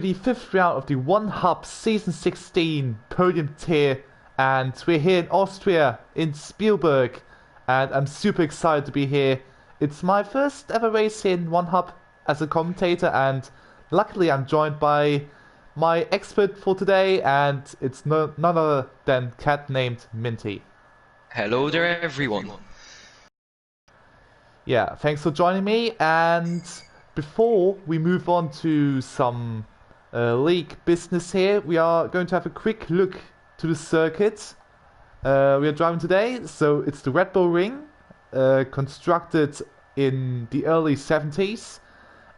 The fifth round of the One Hub Season 16 Podium tier, and we're here in Austria, in Spielberg, and I'm super excited to be here. It's my first ever race in One Hub as a commentator, and luckily I'm joined by my expert for today, and it's none other than cat named Minty. Hello there, everyone. Yeah, thanks for joining me, and before we move on to some league business here, we are going to have a quick look to the circuit we are driving today. So it's the Red Bull Ring, constructed in the early 70s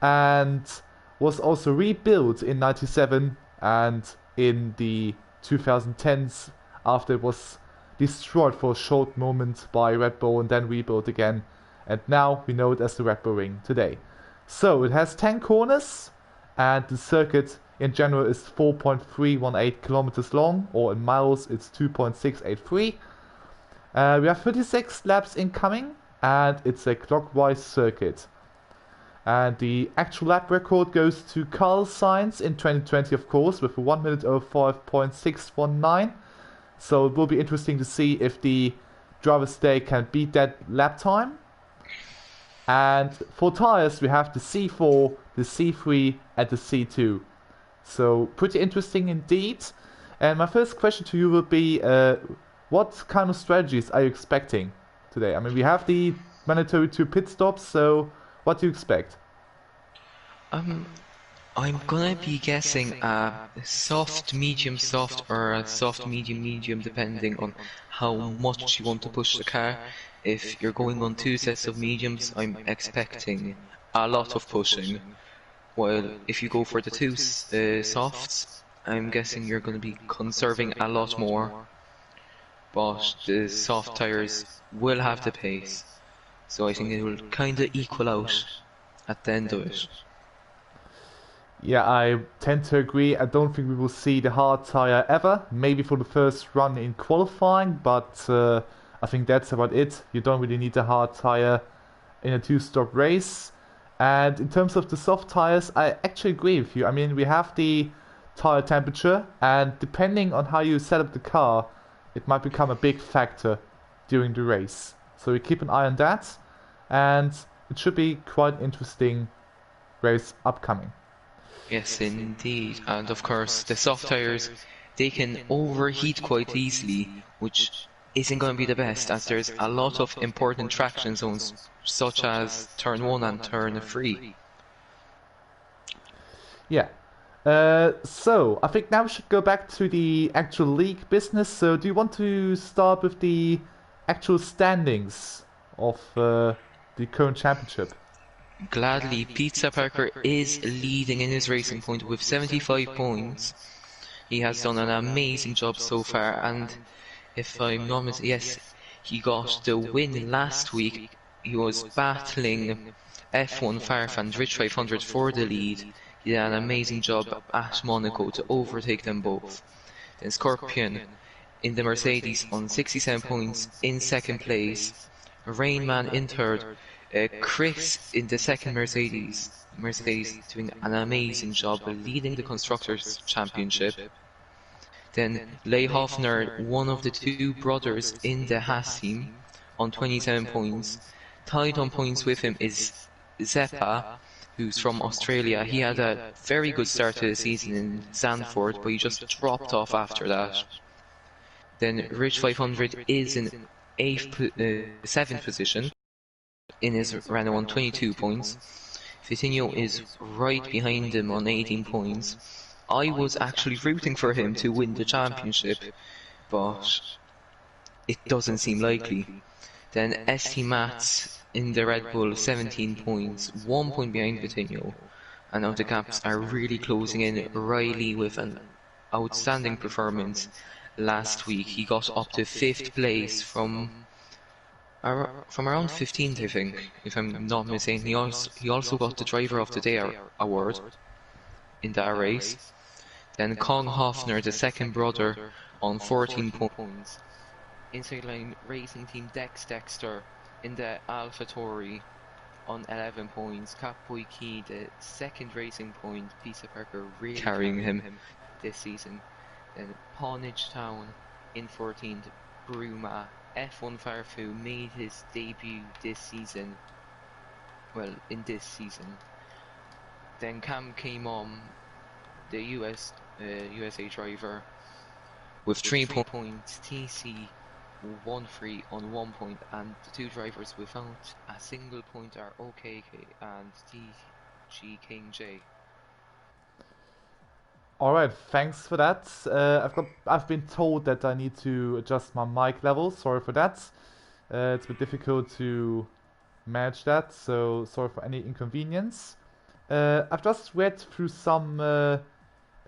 and was also rebuilt in 97 and in the 2010s after it was destroyed for a short moment by Red Bull and then rebuilt again. And now we know it as the Red Bull Ring today. So it has 10 corners, and the circuit in general is 4.318 kilometers long, or in miles it's 2.683. We have 36 laps incoming, and it's a clockwise circuit. And the actual lap record goes to Carl Sainz in 2020, of course, with a 1 minute 05.619. So it will be interesting to see if the drivers today can beat that lap time. And for tires, we have the C4, the C3, and the C2. So pretty interesting indeed. And my first question to you will be, what kind of strategies are you expecting today? I mean, we have the mandatory 2 pit stops, so what do you expect? I'm gonna be guessing a soft, medium, soft, or a soft, medium, medium, depending on how much you want to push the car. If you're going on 2 sets of mediums, I'm expecting a lot of pushing. While if you go for the 2 softs, I'm guessing you're going to be conserving a lot more. But the soft tires will have the pace, so I think it will kind of equal out at the end of it. Yeah, I tend to agree. I don't think we will see the hard tire ever. Maybe for the first run in qualifying, but I think that's about it. You don't really need a hard tire in a 2-stop race. And in terms of the soft tires, I actually agree with you. I mean, we have the tire temperature, and depending on how you set up the car, it might become a big factor during the race. So we keep an eye on that, and it should be quite an interesting race upcoming. Yes, indeed. And of course, the soft tires, they can overheat quite easily, which isn't going to be the best, as there's a lot of important traction zones, such as turn 1 and turn 3. Yeah. So, I think now we should go back to the actual league business. So, do you want to start with the actual standings of the current championship? Gladly, Pizza Parker is leading in his racing point with 75 points. He has done an amazing job so far, and if I'm not mistaken, yes, he got the win last week. He was battling F1 Farf and Rich 500 for the lead. He did an amazing job at Monaco to overtake them both. Then Scorpion in the Mercedes on 67 points in second place. Rainman in third. Chris in the second Mercedes doing an amazing job leading the Constructors' Championship. Then Leigh Hoffner, one of the 2 brothers in the Haas team, on 27 points. Tied on points with him is Zeppa, who's from Australia. He had a very good start to the season in Zandvoort, but he just dropped off after that. Then Rich 500 is in 7th position in his Renault on 22 points. Vitinho is right behind him on 18 points. I was actually rooting for him to win the championship, but it doesn't seem likely. Then ST Mats in the Red Bull, 17 points, 1 point behind Vitinho. And now the gaps are really closing in. Riley with an outstanding performance last week. He got up to 5th place from around 15th, I think, if I'm not mistaken. He also got the Driver of the Day award in that race. Then Kong Hoffner, the second brother, on 14 points. Inside line racing team Dexter in the AlphaTauri on 11 points. Catboy Key, the second racing point. Pizza Parker really carrying him this season. Then Pawnage Town in 14th. Bruma. F1 Farfu made his debut this season. Well, in this season. Then Cam came on, the USA driver, with 3 points. TC 1-3 on 1 point, and the two drivers without a single point are OKK and TG King J. Alright, thanks for that. I've been told that I need to adjust my mic level. Sorry for that. It's been difficult to manage that, so sorry for any inconvenience. I've just read through some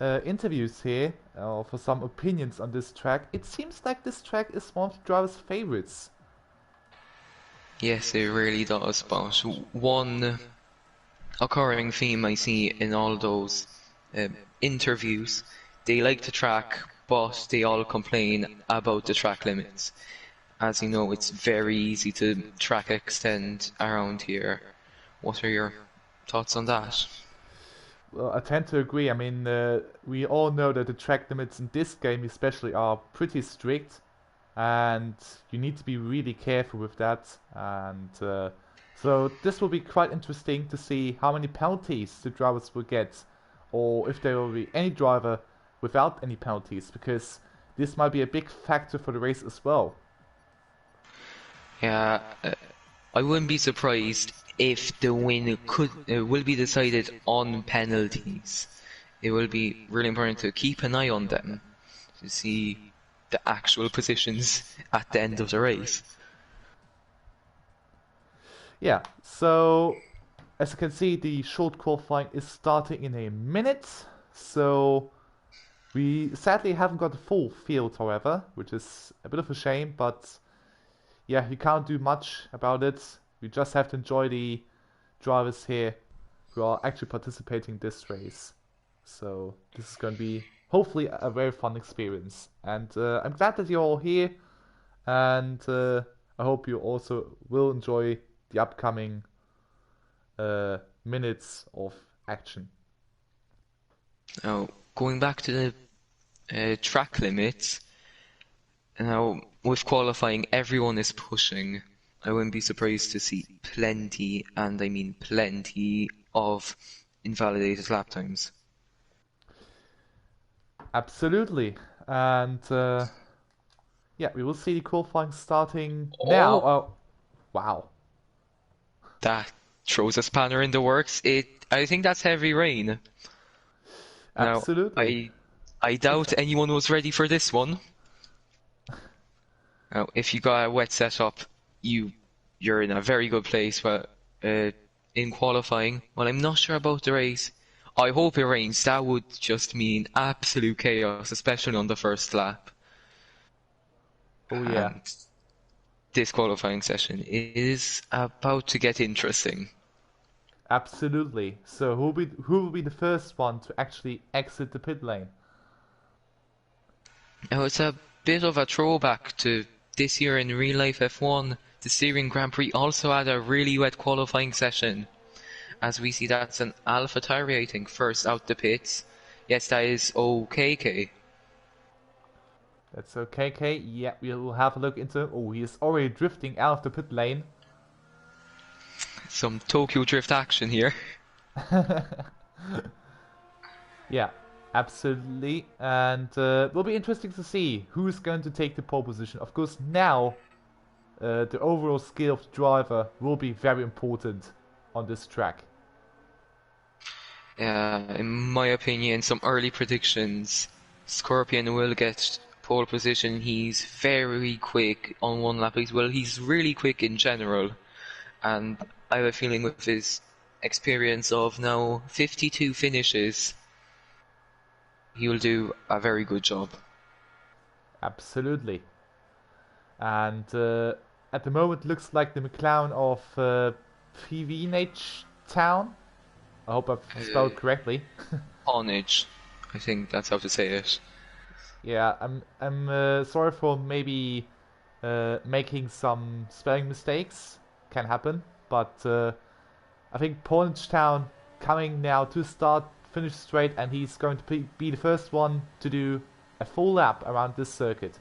interviews here, for some opinions on this track. It seems like this track is one of the drivers' favorites. Yes, it really does, but one occurring theme I see in all those interviews, they like the track, but they all complain about the track limits. As you know, it's very easy to track extend around here. What are your thoughts on that? Well, I tend to agree. I mean, we all know that the track limits in this game especially are pretty strict, and you need to be really careful with that. And so this will be quite interesting to see how many penalties the drivers will get, or if there will be any driver without any penalties, because this might be a big factor for the race as well. Yeah, I wouldn't be surprised if the win will be decided on penalties. It will be really important to keep an eye on them to see the actual positions at the end of the race. Yeah, so as you can see, the short qualifying is starting in a minute. So we sadly haven't got the full field, however, which is a bit of a shame, but yeah, you can't do much about it. We just have to enjoy the drivers here who are actually participating in this race. So this is going to be hopefully a very fun experience. And I'm glad that you're all here, and I hope you also will enjoy the upcoming minutes of action. Now, going back to the track limits, now with qualifying, everyone is pushing. I wouldn't be surprised to see plenty, and I mean plenty, of invalidated lap times. Absolutely. And yeah, we will see the qualifying starting now. Oh, wow. That throws a spanner in the works. I think that's heavy rain. Absolutely. Now, I doubt anyone was ready for this one. Now, if you got a wet setup, you're in a very good place. But in qualifying, well, I'm not sure about the race. I hope it rains. That would just mean absolute chaos, especially on the first lap. Oh yeah. And this qualifying session is about to get interesting. Absolutely. So who will be the first one to actually exit the pit lane? Now, it's a bit of a throwback to this year in real life F1. The Syrian Grand Prix also had a really wet qualifying session. As we see, that's an AlphaTauri, I think, first out the pits. Yes, that is OKK. That's OKK. Yeah, we'll have a look into him. Oh, he is already drifting out of the pit lane. Some Tokyo Drift action here. Yeah, absolutely. And will be interesting to see who's going to take the pole position. Of course, now the overall skill of the driver will be very important on this track. In my opinion, some early predictions. Scorpion will get pole position. He's very quick on one lap. He's really quick in general. And I have a feeling with his experience of now 52 finishes, he will do a very good job. Absolutely. And at the moment, looks like the McLaren of PVNH Town. I hope I've spelled correctly. Pawnage, I think that's how to say it. Yeah, I'm sorry for maybe making some spelling mistakes. Can happen, but I think Portage Town coming now to start, finish straight, and he's going to be the first one to do a full lap around this circuit.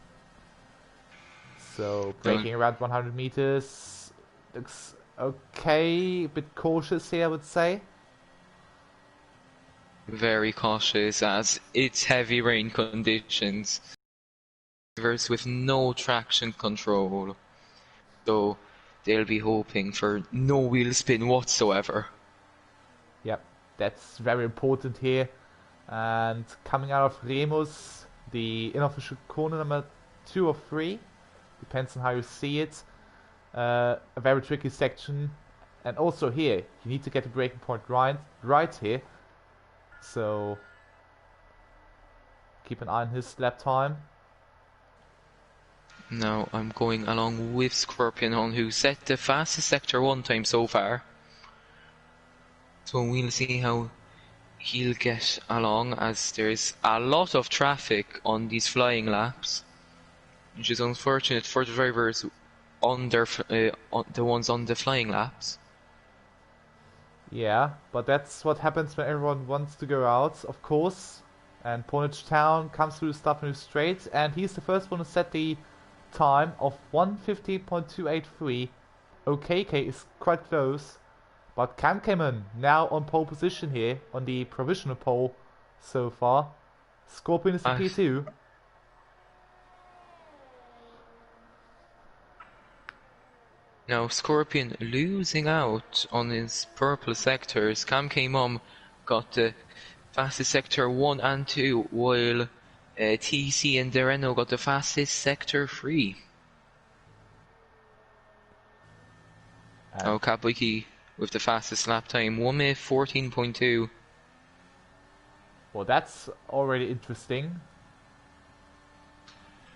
So braking around 100 meters looks okay, a bit cautious here I would say. Very cautious as it's heavy rain conditions. Drivers with no traction control. So they'll be hoping for no wheel spin whatsoever. Yep, that's very important here. And coming out of Remus, the unofficial corner number 2 or 3, depends on how you see it. A very tricky section. And also here, you need to get the braking point right here. So keep an eye on his lap time. Now I'm going along with Scorpion on who set the fastest sector 1 time so far. So we'll see how he'll get along as there's a lot of traffic on these flying laps, which is unfortunate for the drivers on their the ones on the flying laps. Yeah, but that's what happens when everyone wants to go out, of course. And Portage Town comes through the start finish straight, and he's the first one to set the time of 1:50.283. OKK is quite close, but Kamkemen now on pole position here on the provisional pole so far. Scorpion is the P2. Now Scorpion losing out on his purple sectors. Kamkemen got the fastest sector 1 and 2, while TC and Dereno got the fastest sector 3. Now Kabuki with the fastest lap time, 1 minute 14.2. Well, that's already interesting.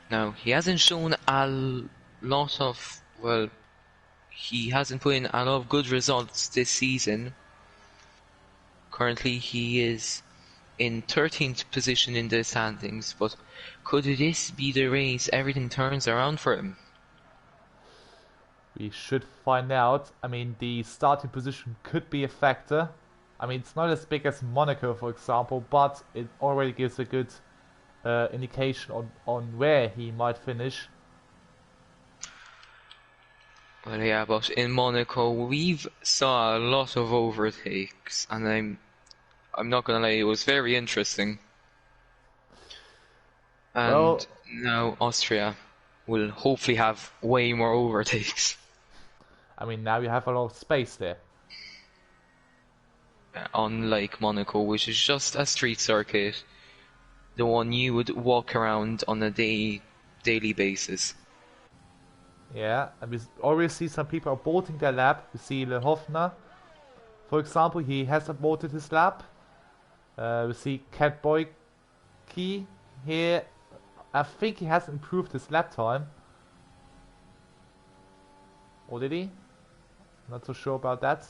Now, he hasn't shown a lot of, well, he hasn't put in a lot of good results this season. Currently, he is in 13th position in the standings, but could this be the race everything turns around for him? We should find out. I mean, the starting position could be a factor. I mean, it's not as big as Monaco, for example, but it already gives a good indication on where he might finish. Well, yeah, but in Monaco, we've saw a lot of overtakes, and I'm not gonna lie, it was very interesting. And well, now Austria will hopefully have way more overtakes. I mean, now you have a lot of space there. Unlike Monaco, which is just a street circuit, the one you would walk around on a daily basis. Yeah, and we already see some people aborting their lap. We see Le Hofner, for example, he has aborted his lap. We see Catboyki here. I think he has improved his lap time. Or did he? Not so sure about that.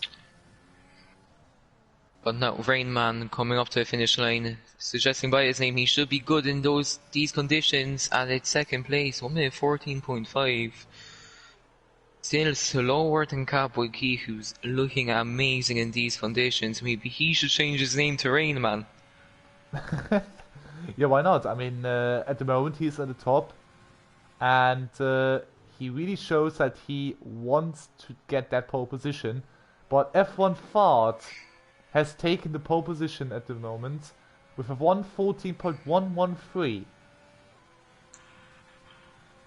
But now Rainman coming up to the finish line, suggesting by his name he should be good in these conditions, and it's second place, 1 minute 14.5. Still slower than Catboyki, who's looking amazing in these conditions. Maybe he should change his name to Rainman. Yeah, why not? I mean, at the moment he's at the top, and he really shows that he wants to get that pole position. But F1 Fart has taken the pole position at the moment with a 1:14.113.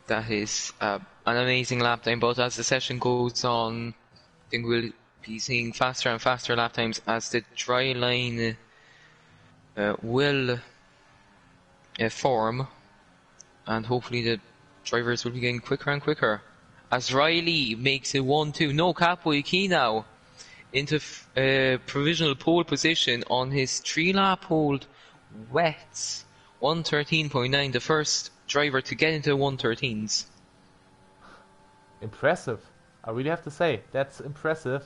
That is an amazing lap time, but as the session goes on, I think we'll be seeing faster and faster lap times as the dry line will form, and hopefully the drivers will be getting quicker and quicker. As Riley makes it 1-2, no Catboyki now into provisional pole position on his 3-lap hold wets. 1:13.9, the first driver to get into 1:13s. Impressive. I really have to say, that's impressive.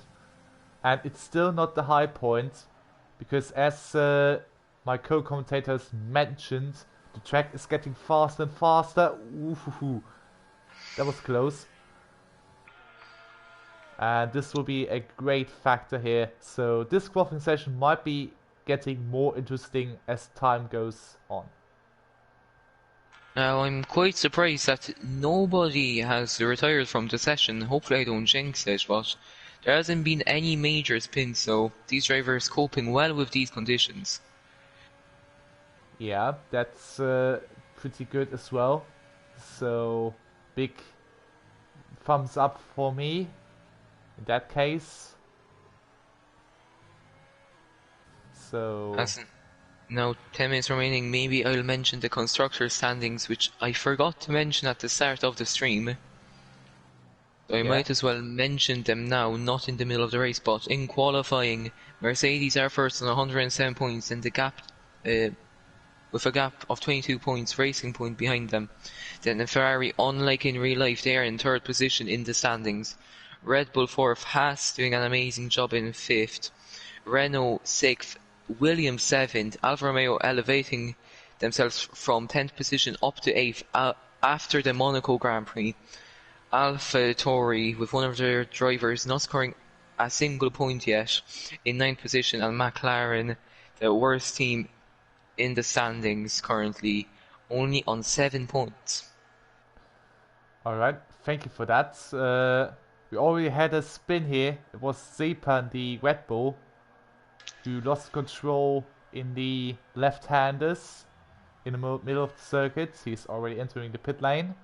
And it's still not the high point, because as my co-commentators mentioned, the track is getting faster and faster. Ooh, that was close. And this will be a great factor here. So this qualifying session might be getting more interesting as time goes on. Now, I'm quite surprised that nobody has retired from the session. Hopefully I don't jinx it, but there hasn't been any major spins, so these drivers coping well with these conditions. Yeah, that's pretty good as well. So big thumbs up for me in that case. So As now 10 minutes remaining, maybe I'll mention the constructor standings, which I forgot to mention at the start of the stream. So I might as well mention them now, not in the middle of the race, but in qualifying, Mercedes are first on 107 points, and the gap, with a gap of 22 points, Racing Point behind them. Then the Ferrari, unlike in real life, they are in third position in the standings. Red Bull fourth, Haas doing an amazing job in fifth, Renault sixth, Williams seventh, Alfa Romeo elevating themselves from 10th position up to 8th after the Monaco Grand Prix. AlphaTauri, with one of their drivers not scoring a single point yet, in 9th position, and McLaren, the worst team in the standings currently, only on 7 points. alright, thank you for that. We already had a spin here. It was Zepan, the Red Bull, who lost control in the left-handers in the middle of the circuit. He's already entering the pit lane.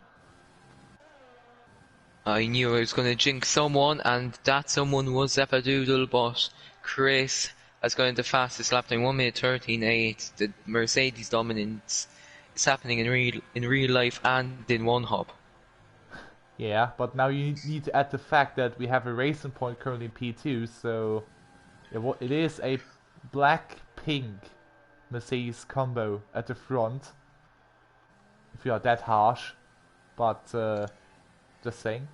I knew I was going to jinx someone, and that someone was Zeppadoodle, but Chris has gone the fastest lap time, 1 minute 13.8. The Mercedes dominance is happening in real life and in one hop. Yeah, but now you need to add the fact that we have a Racing Point currently in P2, so it is a black-pink Mercedes combo at the front. If you are that harsh, but just saying.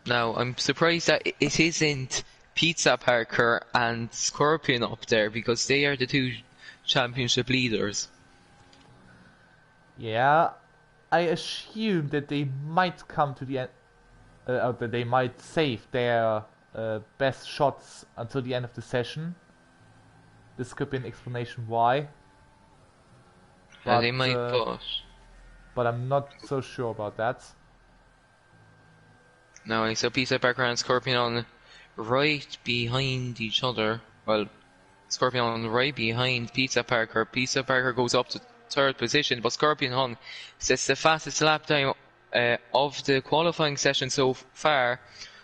Now, I'm surprised that it isn't Pizza Parker and Scorpion up there, because they are the two championship leaders. Yeah, I assume that they might come to the end, or that they might save their best shots until the end of the session. This could be an explanation why. But, They might, but I'm not so sure about that. Now I saw Pizza Parker and Scorpion right behind each other. Well, Scorpion right behind Pizza Parker. Pizza Parker goes up to third position, but Scorpion sets the fastest lap time of the qualifying session so far.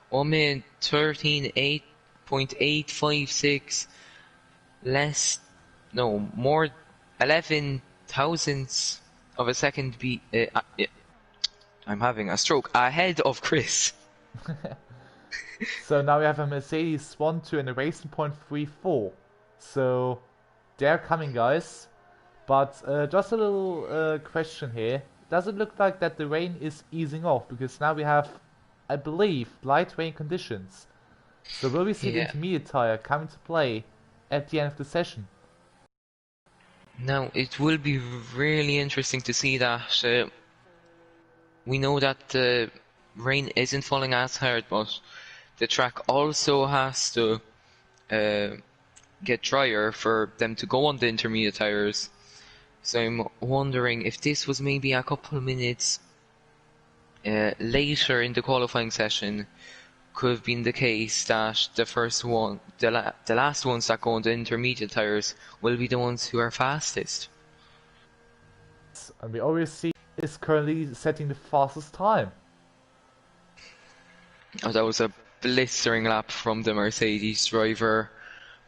1 minute 13.856 more 11 thousandths of a second I'm having a stroke ahead of Chris. So now we have a Mercedes 1-2 and a Racing Point 3-4. So they're coming, guys. But just a little question here. Does it look like that the rain is easing off? Because now we have, I believe, light rain conditions. So will we see the intermediate tire coming to play at the end of the session? Now, it will be really interesting to see that. We know that the rain isn't falling as hard, but the track also has to get drier for them to go on the intermediate tires. So I'm wondering if this was maybe a couple of minutes later in the qualifying session, could have been the case that the last ones that go on the intermediate tires will be the ones who are fastest. And we always see is currently setting the fastest time. Oh, that was a blistering lap from the Mercedes driver,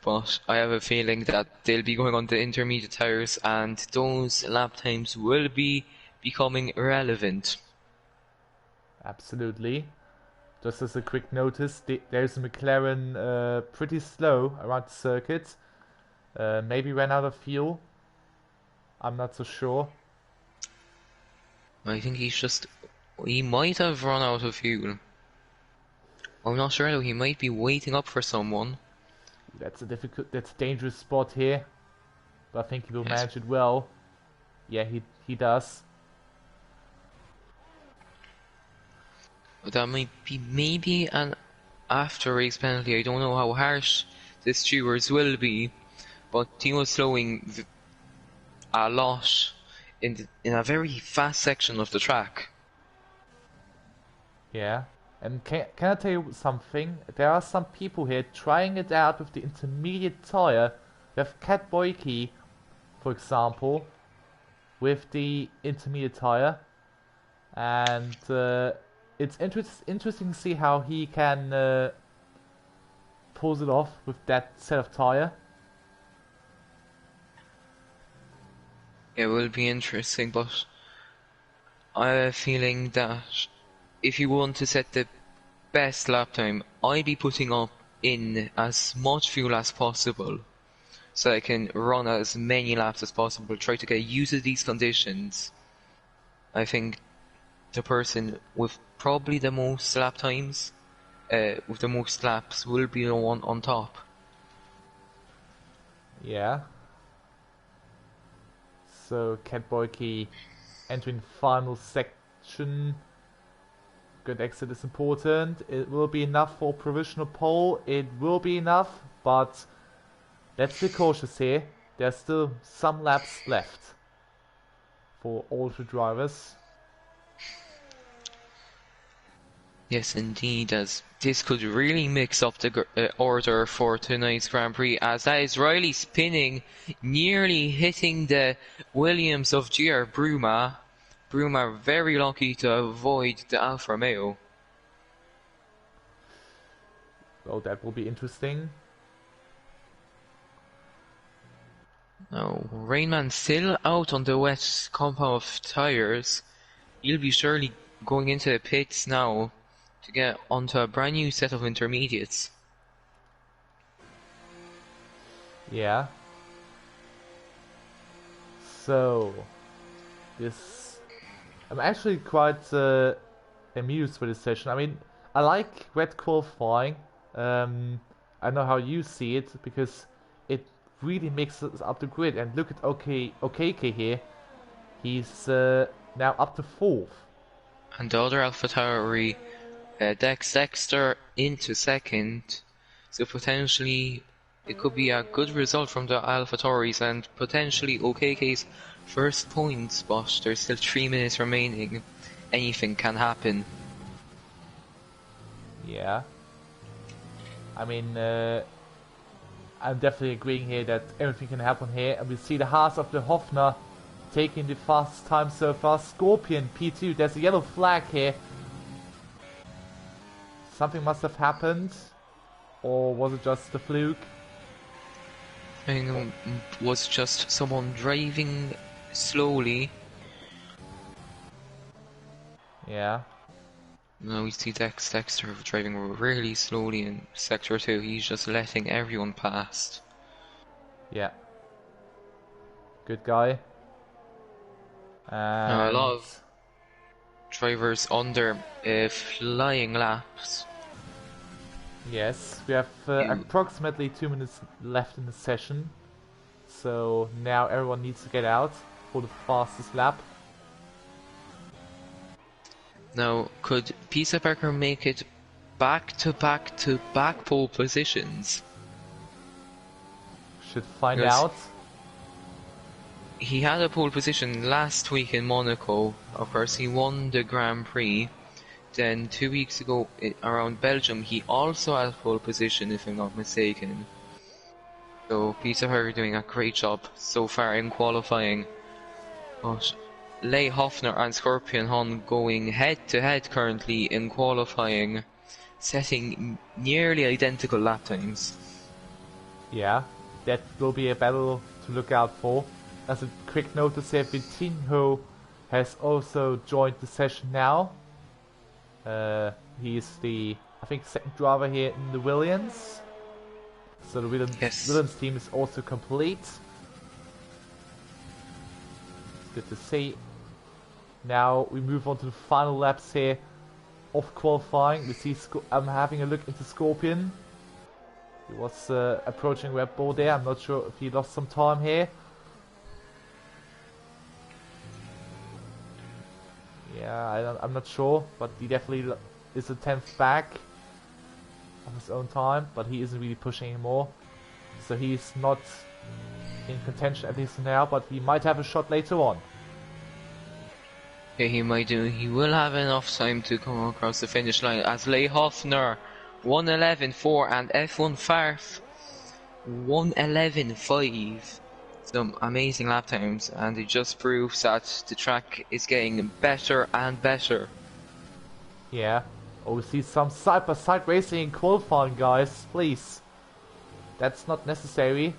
but I have a feeling that they'll be going on the intermediate tires and those lap times will be becoming irrelevant. Absolutely. Just as a quick notice, there's a McLaren pretty slow around the circuit. Maybe ran out of fuel. I'm not so sure. I think he might have run out of fuel. I'm not sure though, he might be waiting up for someone. That's a dangerous spot here. But I think he will manage it well. Yeah, he does. That might be maybe an after race penalty. I don't know how harsh the stewards will be, but he was slowing a lot in a very fast section of the track. Yeah. And can I tell you something? There are some people here trying it out with the intermediate tire. We have Cat Boyke, for example, with the intermediate tire. And it's interesting to see how he can pulls it off with that set of tire. It will be interesting, but I have a feeling that if you want to set the best lap time, I'd be putting up in as much fuel as possible so I can run as many laps as possible, try to get used to these conditions. I think the person with probably the most lap times, with the most laps, will be the one on top. Yeah. So Cat Boyke entering final section. Good exit is important. It will be enough for provisional pole. It will be enough, but let's be cautious here. There's still some laps left for all the drivers. Yes, indeed, as this could really mix up the order for tonight's Grand Prix, as that is Riley spinning, nearly hitting the Williams of GR Bruma. Bruma very lucky to avoid the Alfa Romeo. Oh, that will be interesting. Now, Rainman still out on the wet compound of tyres. He'll be surely going into the pits now to get onto a brand new set of intermediates. Yeah. So, this... I'm actually quite amused with this session. I mean, I like wet qualifying. I know how you see it, because it really mixes up the grid. And look at OKK here. He's now up to 4th. And the other AlphaTauri, Dex Dexter into 2nd. So potentially it could be a good result from the AlphaTauris and potentially OKK's first points, but there's still 3 minutes remaining. Anything can happen. Yeah. I mean, I'm definitely agreeing here that everything can happen here. And we see the Haas of the Hofner taking the fastest time so far. Scorpion P2. There's a yellow flag here. Something must have happened. Or was it just a fluke? I think it was just someone driving slowly. Yeah. Now we see Dex Dexter driving really slowly in Sector 2. He's just letting everyone past. Yeah. Good guy. Now a lot of drivers under flying laps. Yes, we have approximately 2 minutes left in the session. So now everyone needs to get out for the fastest lap. Now, could Pisa Parker make it back to back pole positions? Should find Yes. out. He had a pole position last week in Monaco. Of course, he won the Grand Prix. Then 2 weeks ago, around Belgium, he also had a pole position, if I'm not mistaken. So Peter Parker doing a great job so far in qualifying. But Leigh Hofner and Scorpion Hon going head to head currently in qualifying, setting nearly identical lap times. Yeah, that will be a battle to look out for. As a quick note to say, Vitinho has also joined the session now. He's the, I think, second driver here in the Williams. So the Williams team is also complete. It's good to see. Now we move on to the final laps here of qualifying. We see I'm having a look into Scorpion. He was approaching Red Bull there. I'm not sure if he lost some time here. Yeah, I'm not sure, but he definitely is a 10th back. of his own time, but he isn't really pushing anymore. So he's not in contention at least now, but he might have a shot later on. Yeah, he might do. He will have enough time to come across the finish line as Leigh Hofner 1:11.4 and F1 Farf 1:11.5. Some amazing lap times, and it just proves that the track is getting better and better. Yeah. Oh, we see some side-by-side racing in qualifying, guys. Please. That's not necessary.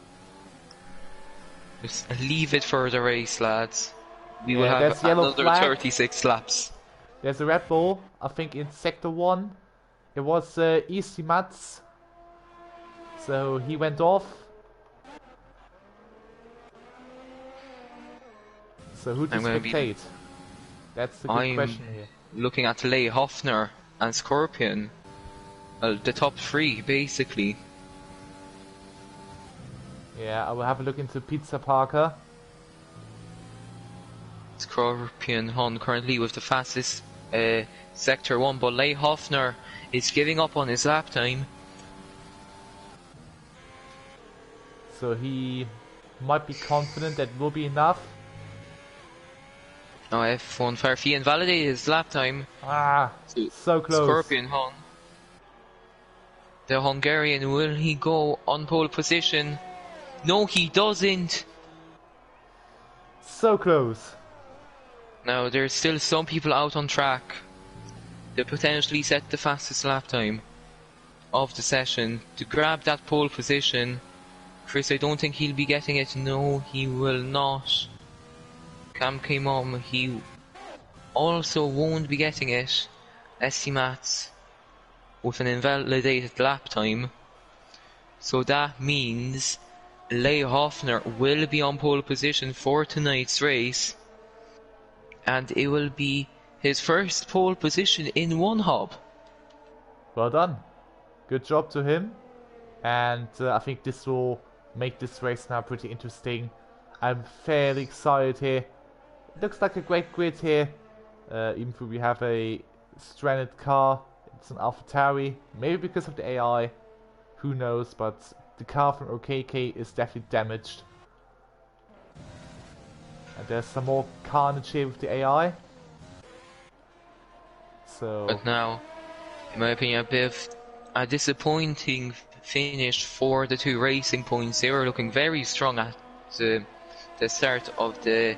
Just leave it for the race, lads. We will Yeah, have there's yellow another flag. 36 laps. There's a Red Bull, I think in Sector 1. It was Easy Mats. So he went off. So who to spectate? That's the good question here. Looking at Leigh Hofner and Scorpion. Well, the top three, basically. Yeah, I will have a look into Pizza Parker. Scorpion Hun currently with the fastest Sector 1, but Leigh Hofner is giving up on his lap time. So he might be confident that will be enough. Now F1 Farfi invalidated his lap time. Ah, so close. Scorpion Hun. The Hungarian, will he go on pole position? No, he doesn't. So close. Now there's still some people out on track to potentially set the fastest lap time of the session to grab that pole position. Chris, I don't think he'll be getting it. No, he will not. Cam came on, he also won't be getting it. SC Mats with an invalidated lap time. So that means Leigh Hofner will be on pole position for tonight's race. And it will be his first pole position in one hub. Well done. Good job to him. And I think this will make this race now pretty interesting. I'm fairly excited here. It looks like a great grid here. Even though we have a stranded car. It's an AlphaTauri. Maybe because of the AI. Who knows, but the car from OKK is definitely damaged. And there's some more carnage here with the AI. So... But now, in my opinion, a bit of a disappointing finish for the two Racing Points. They were looking very strong at the start of the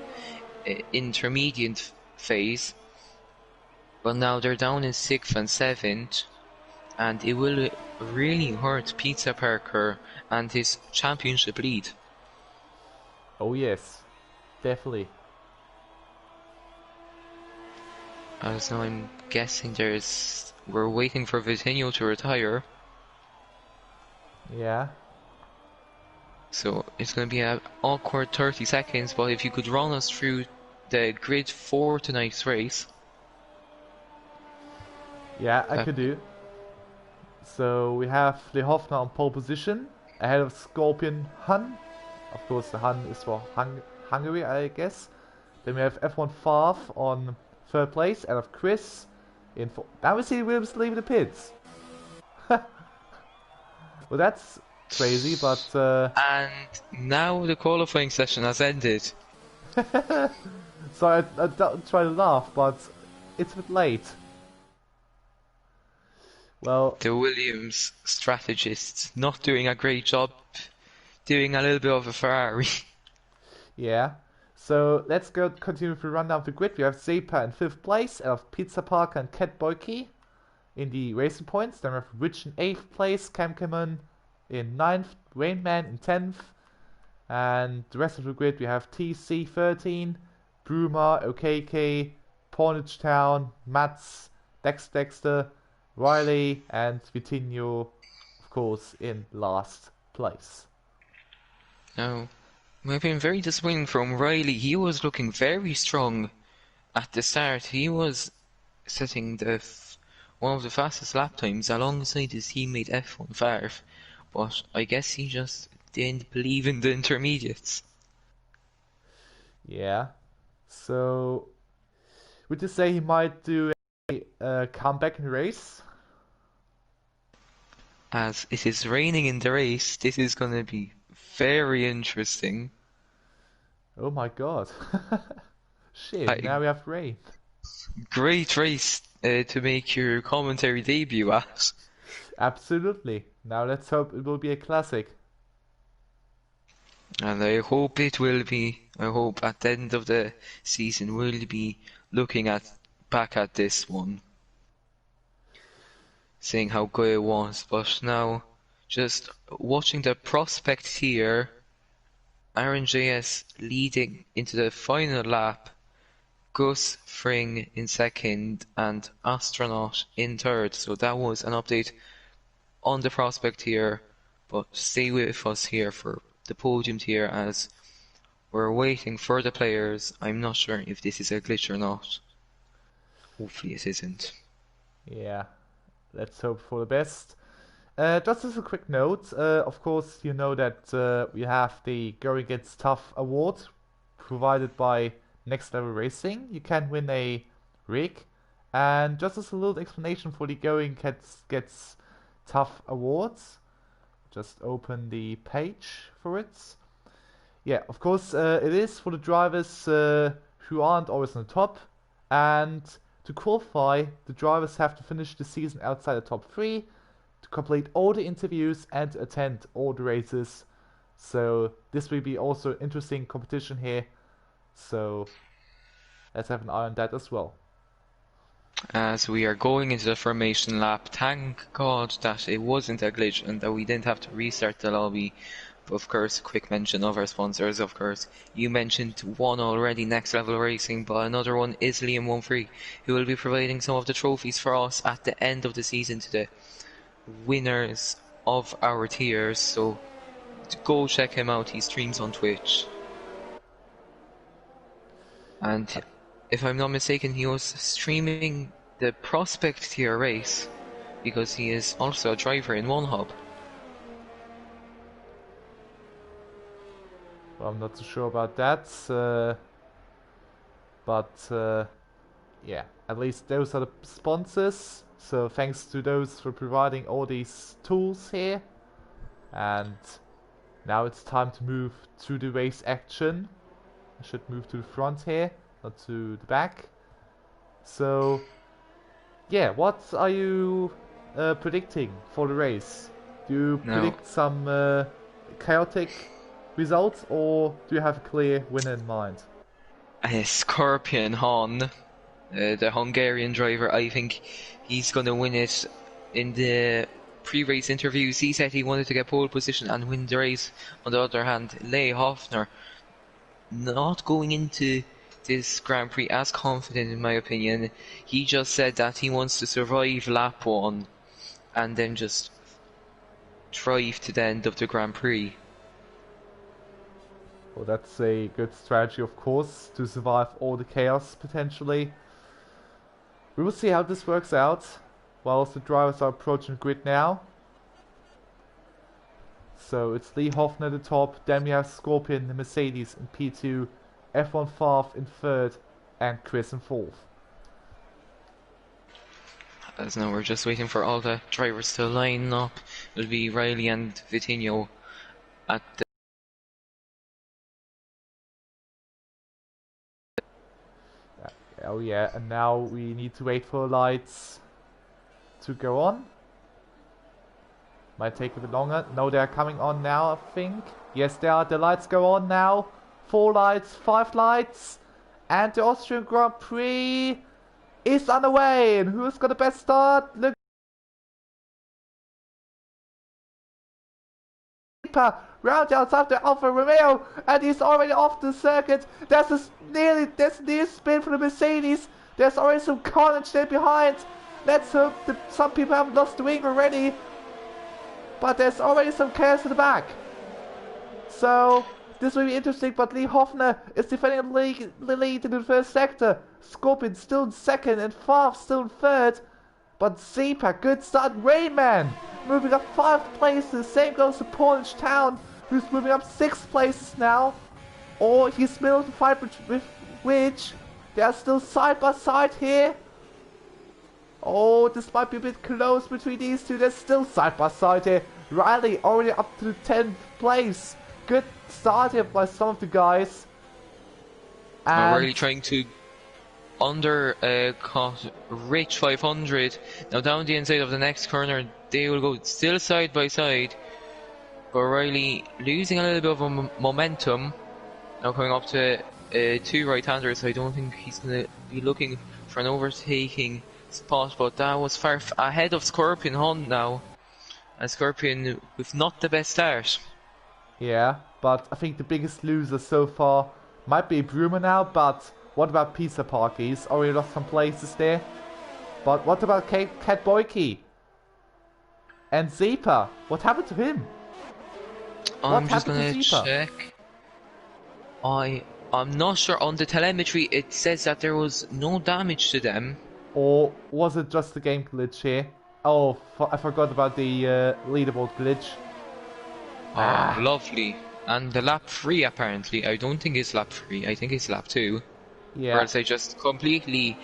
intermediate phase. But now they're down in 6th and 7th. And it will really hurt Pizza Parker and his championship lead. Oh yes, definitely. As now I'm guessing we're waiting for Vitinho to retire. Yeah. So it's going to be an awkward 30 seconds, but if you could run us through the grid for tonight's race. Yeah, I could do. So we have Leigh Hofner on pole position, ahead of Scorpion Hun. Of course the Hun is for Hungary, I guess. Then we have F1 Farf on 3rd place, ahead of Chris. Now we see Williams leaving the pits. Well, that's crazy, but... And now the qualifying session has ended. So I don't try to laugh, but it's a bit late. Well, the Williams strategists not doing a great job, doing a little bit of a Ferrari. Yeah. So let's continue with the rundown of the grid. We have Zepa in 5th place, and of Pizza Parker and Cat Boyke in the Racing Points. Then we have Rich in 8th place, Camcaman in 9th, Rainman in 10th, and the rest of the grid we have TC 13, Bruma, OKK, Pornage Town, Mats, Dexter, Riley, and Vitinho, of course, in last place. Now, we've been very disappointing from Riley. He was looking very strong at the start. He was setting one of the fastest lap times alongside his teammate F1 Farf, but I guess he just didn't believe in the intermediates. Yeah. So, would you say he might do a comeback in the race? as it is raining in the race. This is going to be very interesting. Oh my god. Shit, A now we have rain. great race to make your commentary debut at. Absolutely. Now let's hope it will be a classic. And I hope it will be. I hope at the end of the season we'll be looking back at this one, seeing how good it was. But now, just watching the prospect here, RNJS leading into the final lap, Gus Fring in second, and Astronaut in third. So that was an update on the prospect here. But stay with us here for the podium tier as we're waiting for the players. I'm not sure if this is a glitch or not. Hopefully it isn't. Yeah, let's hope for the best. Just as a quick note, of course, you know that we have the Going Gets Tough award provided by Next Level Racing. You can win a rig. And just as a little explanation for the Gets Tough awards, just open the page for it. Yeah, of course, it is for the drivers who aren't always on the top. And to qualify, the drivers have to finish the season outside the top 3, to complete all the interviews, and to attend all the races. So this will be also an interesting competition here. So let's have an eye on that as well. As we are going into the formation lap, thank God that it wasn't a glitch and that we didn't have to restart the lobby. But of course, quick mention of our sponsors, of course. You mentioned one already, Next Level Racing, but another one is Liam13, who will be providing some of the trophies for us at the end of the season to the winners of our tiers. So go check him out, he streams on Twitch. And if I'm not mistaken, he was streaming the Prospect tier race because he is also a driver in One Hub. Well, I'm not so sure about that, but yeah, at least those are the sponsors. So thanks to those for providing all these tools here. And now it's time to move to the race action. I should move to the front here, not to the back. So yeah, what are you predicting for the race? Do you predict some chaotic results, or do you have a clear winner in mind? Scorpion Hon, the Hungarian driver, I think he's going to win it. In the pre-race interviews, he said he wanted to get pole position and win the race. On the other hand, Leigh Hoffner, not going into this Grand Prix as confident in my opinion. He just said that he wants to survive lap 1 and then just drive to the end of the Grand Prix. Well, that's a good strategy, of course, to survive all the chaos, potentially. We will see how this works out, whilst the drivers are approaching the grid now. So it's Leigh Hoffner at the top, then we have Scorpion and Mercedes in P2, F1 Favre in 3rd, and Chris in 4th. As now we're just waiting for all the drivers to line up. It'll be Riley and Vitinho at the oh yeah, and now we need to wait for the lights to go on. Might take a bit longer. No, they're coming on now, I think. Yes, they are. The lights go on now. 4 lights, 5 lights. And the Austrian Grand Prix is underway. And who's got the best start? Look. Round outside the Alfa Romeo, and he's already off the circuit. There's nearly spin for the Mercedes. There's already some carnage there behind. Let's hope that some people haven't lost the wing already. But there's already some chaos in the back. So this will be interesting, but Leigh Hoffner is defending the lead in the first sector. Scorpion still in second and Favre still in third. But Zepa, good start. Rayman moving up 5 places. Same goes to Polish Town, who's moving up 6 places now. Or he's middle of the fight with which they are still side by side here. Oh, this might be a bit close between these two. They're still side by side here. Riley already up to the 10th place. Good start here by some of the guys. I'm And really trying to cut Rich 500. Now down the inside of the next corner, they will go still side by side. But Riley losing a little bit of momentum. Now coming up to two right-handers. I don't think he's going to be looking for an overtaking spot. But that was far ahead of Scorpion Hunt now. And Scorpion with not the best start. yeah, but I think the biggest loser so far might be Brumer now. But what about Pizza Park? He's already lost some places there. But what about Cat Boyke? And Zepa? What happened to him? I'm just gonna check. I'm not sure. On the telemetry it says that there was no damage to them. Or was it just a game glitch here? Oh, I forgot about the leaderboard glitch. Ah, lovely. And the lap 3 apparently. I don't think it's lap 3. I think it's lap 2. Yeah. Or else I just completely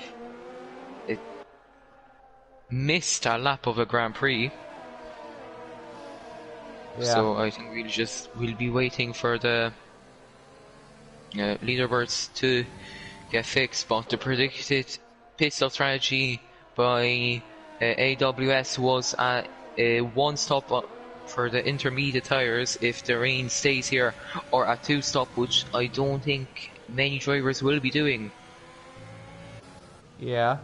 missed a lap of a Grand Prix. Yeah. So I think we'll be waiting for the leaderboards to get fixed. But the predicted pit stop strategy by AWS was a one stop for the intermediate tires if the rain stays here, or a 2 stop, which I don't think many drivers will be doing. Yeah.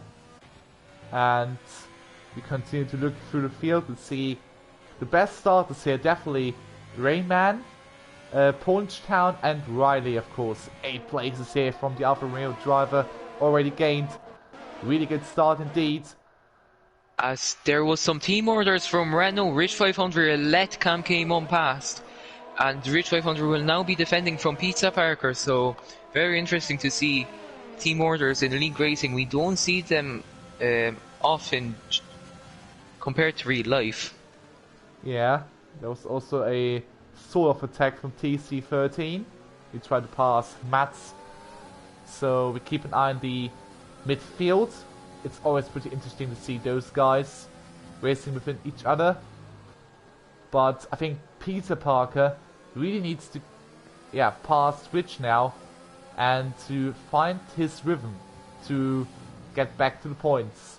And we continue to look through the field and see the best starters here. Definitely Rainman, Punchtown and Riley, of course. 8 places here from the Alfa Romeo driver already gained. Really good start indeed. As there was some team orders from Renault, Rich 500 let Cam came on past, and Rich 500 will now be defending from Pizza Parker, so very interesting to see team orders in league racing. We don't see them often compared to real life. Yeah, there was also a sort of attack from TC13. He tried to pass Mats, so we keep an eye on the midfield. It's always pretty interesting to see those guys racing within each other. But I think Peter Parker really needs to pass Rich now and to find his rhythm to get back to the points.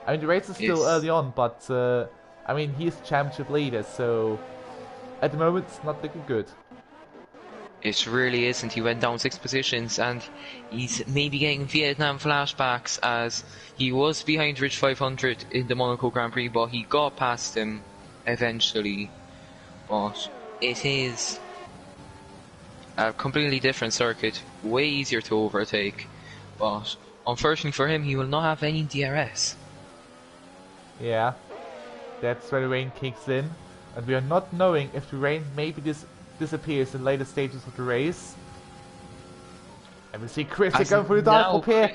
I mean, the race is still early on, but I mean, he's championship leader, so at the moment it's not looking good. It really isn't. He went down 6 positions, and he's maybe getting Vietnam flashbacks, as he was behind Rich 500 in the Monaco Grand Prix, but he got past him eventually. But it is a completely different circuit, way easier to overtake. But unfortunately for him, he will not have any DRS. Yeah, that's where the rain kicks in, and we are not knowing if the rain maybe disappears in later stages of the race. And we see Chris going for the dive up here.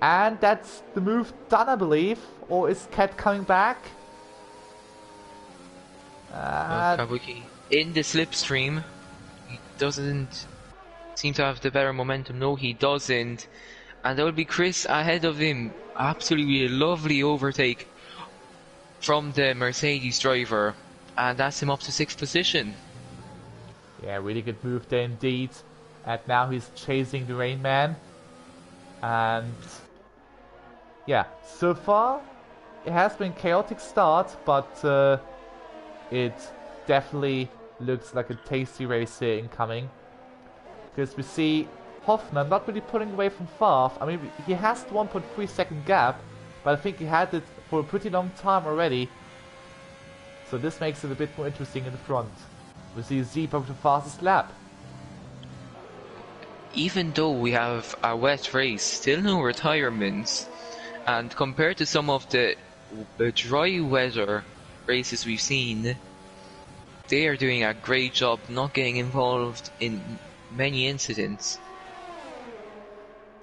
And that's the move done, I believe. Or is Cat coming back? Kabuki in the slipstream. He doesn't seem to have the better momentum. No, he doesn't. And that will be Chris ahead of him. Absolutely a lovely overtake from the Mercedes driver. And that's him up to 6th position. Yeah, really good move there indeed. And now he's chasing the Rain Man. And yeah, so far it has been a chaotic start, but it definitely looks like a tasty race here incoming. Because we see Hoffner not really pulling away from far. I mean, he has the 1.3 second gap, but I think he had it for a pretty long time already. So this makes it a bit more interesting in the front. We see Zepa with the fastest lap. Even though we have a wet race, still no retirements. And compared to some of the dry weather races we've seen, they are doing a great job not getting involved in many incidents.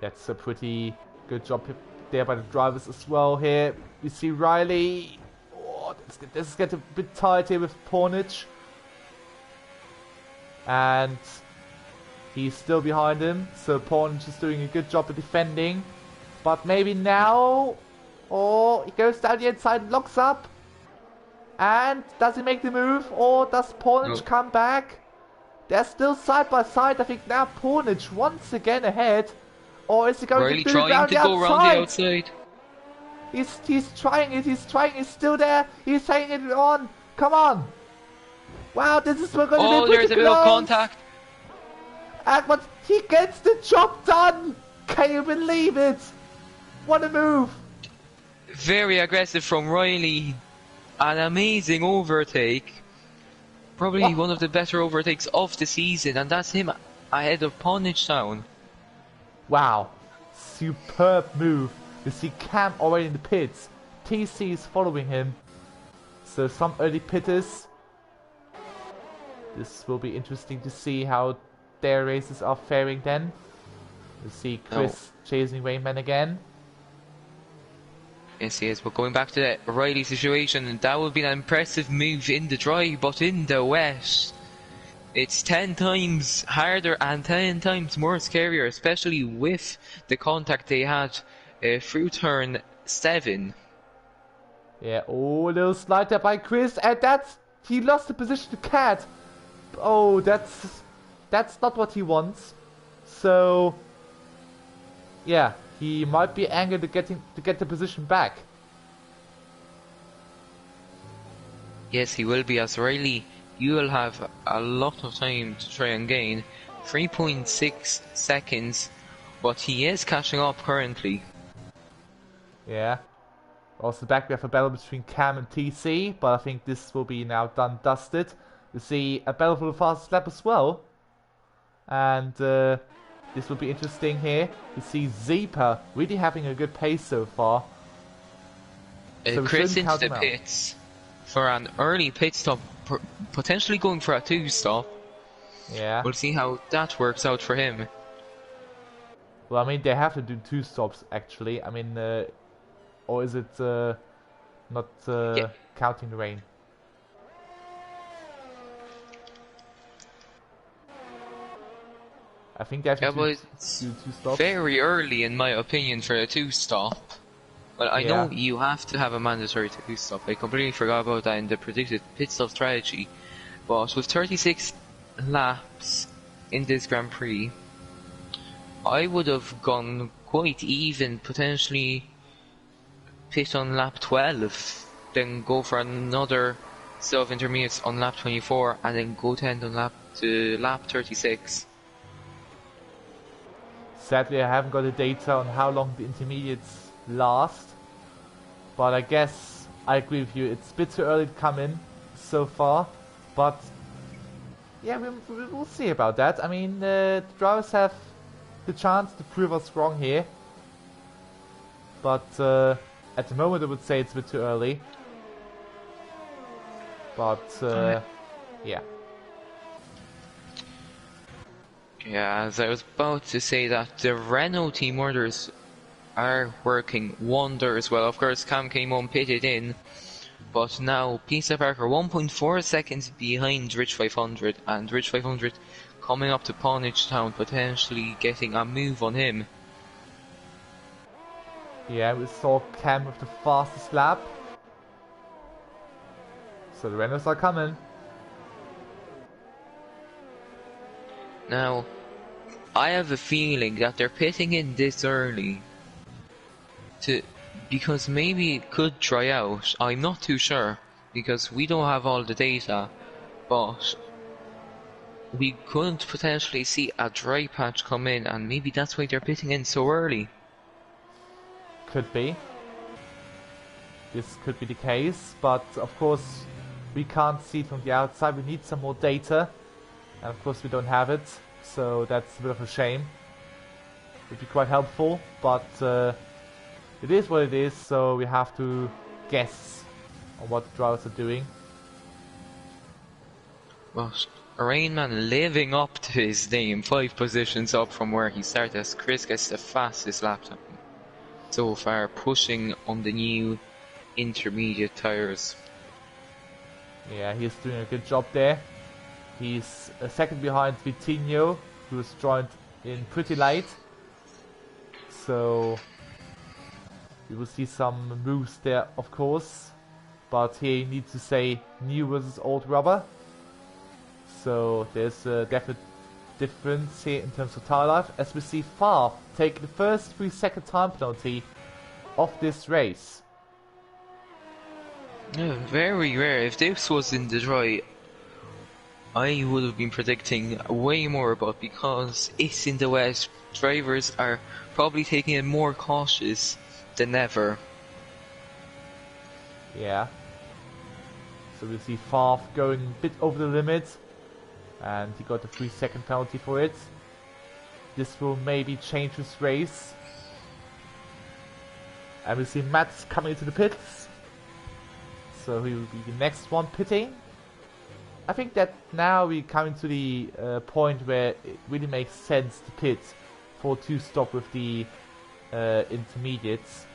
That's a pretty good job there by the drivers as well here. We see Riley. Oh, this is getting a bit tight here with Pornage. And he's still behind him, so Pornage is doing a good job of defending. But maybe now... Oh, he goes down the inside, locks up. And does he make the move? Or does Pornage No. come back? They're still side by side. I think now Pornage once again ahead. Or is he going to Riley do it trying round to the go around the outside? outside. He's trying it, he's still there. He's taking it on. Come on. Wow, this is going to be Oh, pretty there's a bit of close. contact. And but he gets the job done. Can you believe it? What a move. Very aggressive from Riley. An amazing overtake. Probably one of the better overtakes of the season, and that's him ahead of Ponage Town. Wow. Superb move. You see Cam already in the pits. TC is following him. So some early pitters. This will be interesting to see how their races are faring then. You see Chris chasing Rayman again. Yes, he is, but going back to the Riley situation, that would be an impressive move in the dry, but in the wet, it's 10 times harder and 10 times more scarier, especially with the contact they had through turn 7. Yeah, oh, little slide there by Chris, and he lost the position to Cat. Oh, that's not what he wants. So, yeah, he might be angry to get the position back. Yes, he will be, as Riley, you will have a lot of time to try and gain 3.6 seconds, but he is catching up currently. Yeah. Also back we have a battle between Cam and TC, but I think this will be now done dusted. You see a battle for the fastest lap as well. And this will be interesting here. You see Zeepa really having a good pace so far. So Chris into the pits for an early pit stop, potentially going for a 2-stop. Yeah. We'll see how that works out for him. Well, I mean, they have to do 2 stops actually. I mean, or is it not counting the rain? I think they have to do 2 stops. Very early, in my opinion, for a 2-stop. Well, I know you have to have a mandatory 2-stop. I completely forgot about that in the predicted pit stop strategy. But with 36 laps in this Grand Prix, I would have gone quite even, potentially pit on lap 12, then go for another set of intermediates on lap 24, and then go to end on lap 36. Sadly, I haven't got the data on how long the intermediates last, but I guess I agree with you. It's a bit too early to come in so far, but yeah, we'll see about that. I mean, the drivers have the chance to prove us wrong here, but at the moment I would say it's a bit too early. But yeah. Yeah, as I was about to say that the Renault team orders are working wonders well. Of course, Cam came on pitted in, but now Peter Parker 1.4 seconds behind Rich 500, and Rich 500 coming up to Ponage Town, potentially getting a move on him. Yeah, we saw Cam with the fastest lap. So the Renaults are coming. Now, I have a feeling that they're pitting in this early because maybe it could dry out. I'm not too sure because we don't have all the data, but we could potentially see a dry patch come in, and maybe that's why they're pitting in so early. Could be. This could be the case, but of course we can't see it from the outside. We need some more data, and of course we don't have it, so that's a bit of a shame. It would be quite helpful, but it is what it is, so we have to guess on what the drivers are doing. But Rainman living up to his name, 5 positions up from where he started, as Chris gets the fastest lap time so far, pushing on the new intermediate tyres. Yeah, he's doing a good job there. He's a second behind Vitinho, who was joined in pretty late. So We will see some moves there, of course. But here you need to say new versus old rubber. So there's a definite difference here in terms of tire life, as we see Favre take the first 3-second time penalty of this race. Very rare. If this was in the dry, I would have been predicting way more about, because it's in the wet. Drivers are probably taking it more cautious than ever. Yeah. So we see Favre going a bit over the limit, and he got a 3-second penalty for it. This will maybe change his race. And we see Matt coming into the pits. So he will be the next one pitting. I think that now we come to the point where it really makes sense to pit for 2-stop with the intermediates.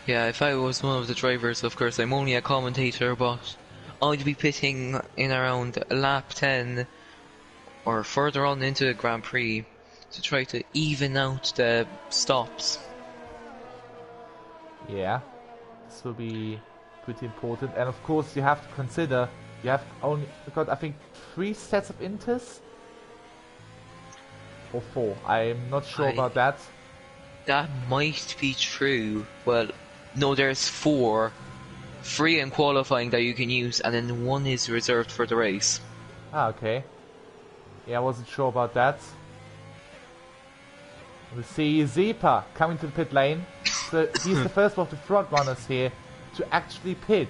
Yeah, if I was one of the drivers, of course, I'm only a commentator, but I'd be pitting in around lap 10 or further on into the Grand Prix to try to even out the stops. Yeah, this will be pretty important. And of course you have to consider, you have only got, I think, 3 sets of inters? Or 4, I'm not sure about that. That might be true. Well, no, there's 4. 3 in qualifying that you can use, and then 1 is reserved for the race. Ah, okay. Yeah, I wasn't sure about that. We see Zepa coming to the pit lane. So he's the first one of the front runners here to actually pit.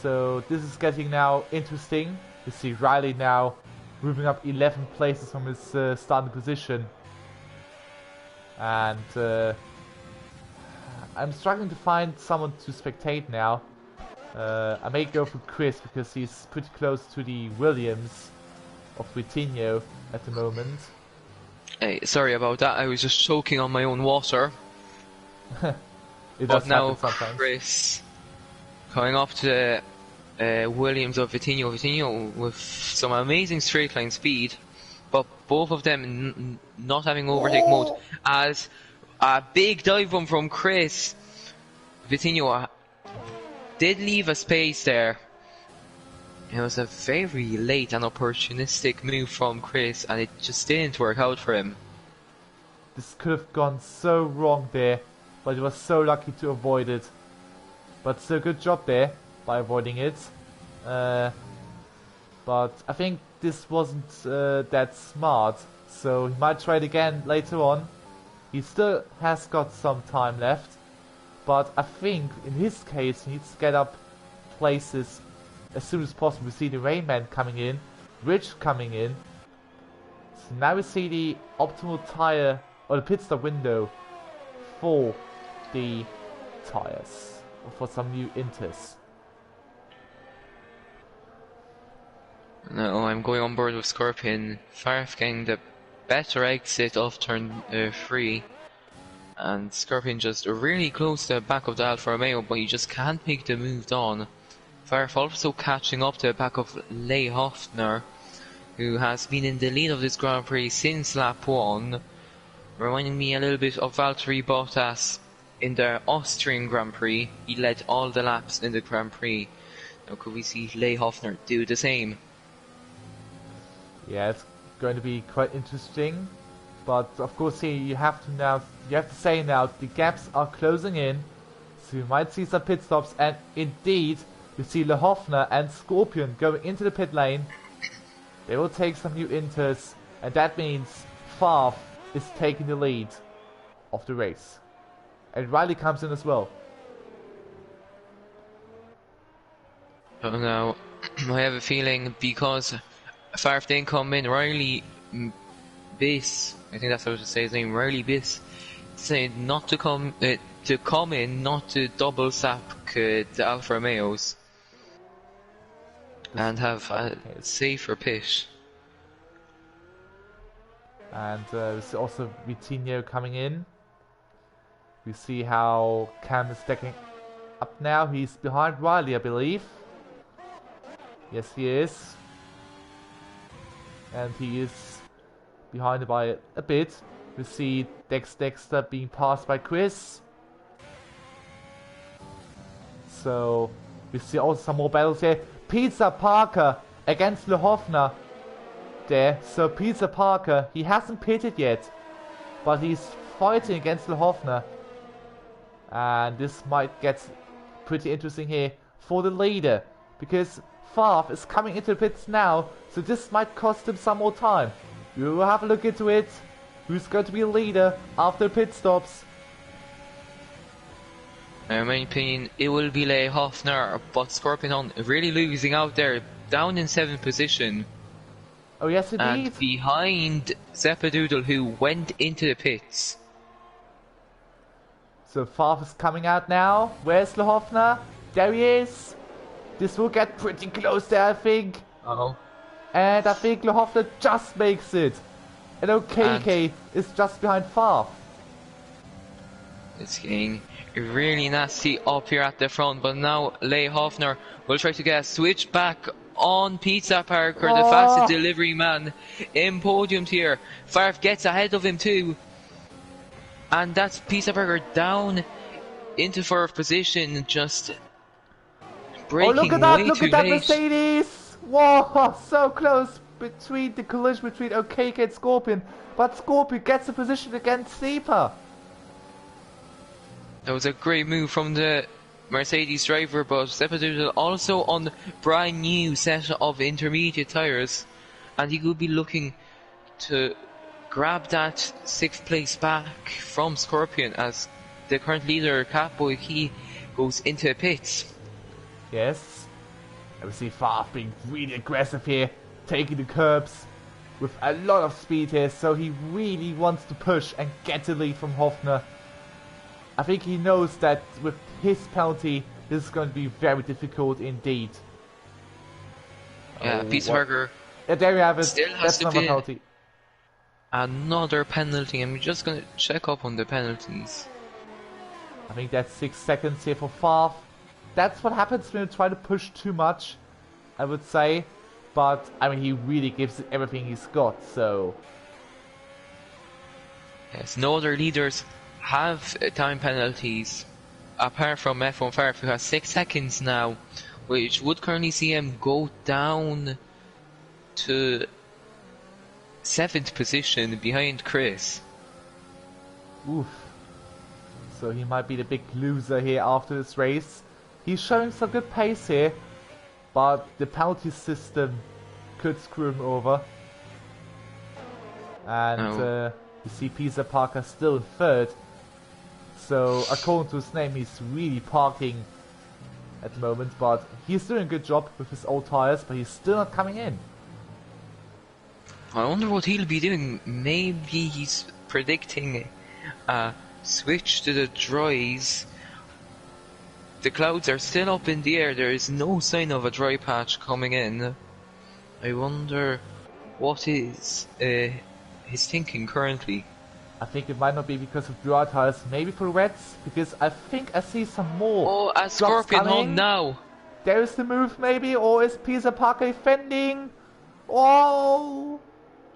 So this is getting now interesting. You see Riley now moving up 11 places from his starting position. And I'm struggling to find someone to spectate now. I may go for Chris because he's pretty close to the Williams of Vitinho at the moment. Hey, sorry about that, I was just choking on my own water. It But does now happen sometimes. Chris coming up to Williams of Vitinho with some amazing straight line speed, but both of them not having overtake mode, as a big dive bomb from Chris. Vitinho did leave a space there. It was a very late and opportunistic move from Chris, and it just didn't work out for him. This could have gone so wrong there, but he was so lucky to avoid it. But still, good job there by avoiding it. But I think this wasn't that smart, so he might try it again later on. He still has got some time left, but I think in his case he needs to get up places as soon as possible. We see the Rainman coming in, Rich coming in. So now we see the optimal tire, or the pit stop window for the tires, or for some new inters. No, I'm going on board with Scorpion. Farf getting the better exit of turn 3. And Scorpion just really close to the back of the Alfa Romeo, but he just can't make the move on. Farf also catching up to the back of Leigh Hofner, who has been in the lead of this Grand Prix since lap 1, reminding me a little bit of Valtteri Bottas in the Austrian Grand Prix. He led all the laps in the Grand Prix. Now could we see Leigh Hofner do the same? Yeah, it's going to be quite interesting, but of course here you have to say now the gaps are closing in, so you might see some pit stops, and indeed you see Le Hofner and Scorpion going into the pit lane. They will take some new inters, and that means Favre is taking the lead of the race, and Riley comes in as well. Oh no, I have a feeling because Favre didn't come in, Riley Biss, I think that's how to say his name, Riley Biss, said not to come in, not to double sap the Alfa Romeos and have a safer pit. And we see also Vitinho coming in. We see how Cam is stacking up now. He's behind Riley, I believe. Yes, he is. And he is behind by a bit. We see Dexter being passed by Chris. So we see also some more battles here. Peter Parker against Lehofner there. So Peter Parker, he hasn't pitted yet, but he's fighting against Lehofner. And this might get pretty interesting here for the leader, because Favre is coming into the pits now, so this might cost him some more time. We will have a look into it. Who's going to be a leader after pit stops? In my opinion, it will be Lehofner, but Scorpion really losing out there, down in 7th position. Oh yes, indeed. And behind Zeppadoodle, who went into the pits. So Favre is coming out now. Where's Lehofner? There he is. This will get pretty close there, I think. Uh-oh. And I think Lehofner just makes it. And OKK is just behind Favre. It's getting really nasty up here at the front, but now Lehofner will try to get a switch back on Pizza Parker, the fastest delivery man in Podium here. Favre gets ahead of him too. And that's Pizza Parker down into 4th position, just breaking look at that! way Look too at that late. Mercedes! Whoa, so close between the collision between OKK and Scorpion, but Scorpion gets a position against Seeper. That was a great move from the Mercedes driver, but Zeppadoodle also on brand new set of intermediate tyres, and he could be looking to grab that 6th place back from Scorpion as the current leader, Catboy, he goes into pits. Yes. And we see Favre being really aggressive here, taking the curbs with a lot of speed here, so he really wants to push and get the lead from Hofner. I think he knows that with his penalty, this is going to be very difficult indeed. Yeah, Pizza Parker. Yeah, there you have it. Still has That's to another be penalty. Another penalty. I'm just going to check up on the penalties. I think that's 6 seconds here for Favre. That's what happens when you try to push too much, I would say. But, I mean, he really gives it everything he's got, so... Yes, no other leaders have time penalties, apart from F1 Favre, who has 6 seconds now, which would currently see him go down to 7th position behind Chris. Oof. So he might be the big loser here after this race. He's showing some good pace here, but the penalty system could screw him over. And you see Pizza Parker still in 3rd. So according to his name, he's really parking at the moment, but he's doing a good job with his old tires, but he's still not coming in. I wonder what he'll be doing. Maybe he's predicting a switch to the dries. The clouds are still up in the air. There is no sign of a dry patch coming in. I wonder what is his thinking currently. I think it might not be because of dry tires, maybe for wets, because I think I see some more. Oh, a Scorpion on now. There's the move maybe, or is Pizza Parker defending? Oh!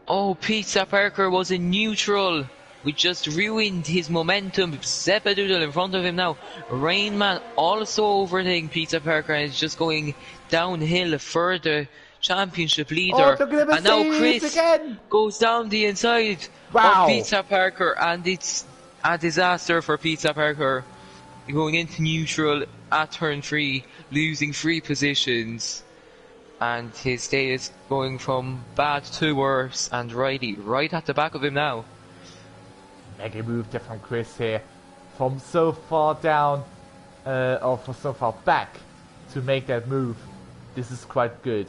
Oh, Pizza Parker was in neutral. We just ruined his momentum. Zeppadoodle in front of him now. Rainman also overtaking Pizza Parker and is just going downhill for the championship leader. Oh, and now Chris again. goes down the inside of Pizza Parker, and it's a disaster for Pizza Parker. Going into neutral at turn 3, losing 3 positions. And his day is going from bad to worse, and Riley right at the back of him now. Mega move there from Chris here. From so far down, or from so far back, to make that move. This is quite good.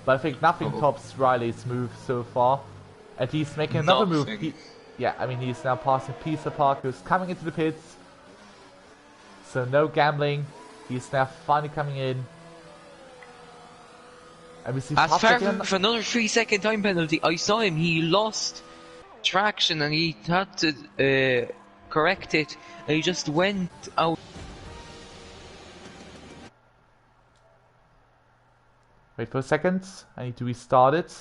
But I think nothing tops Riley's move so far. And he's making another move. Yeah, I mean, he's now passing Pizza Parker, who's coming into the pits. So no gambling. He's now finally coming in. And we see as far for another 3-second time penalty. I saw him, he lost traction and he had to correct it, and he just went out. Wait for a second, I need to restart it.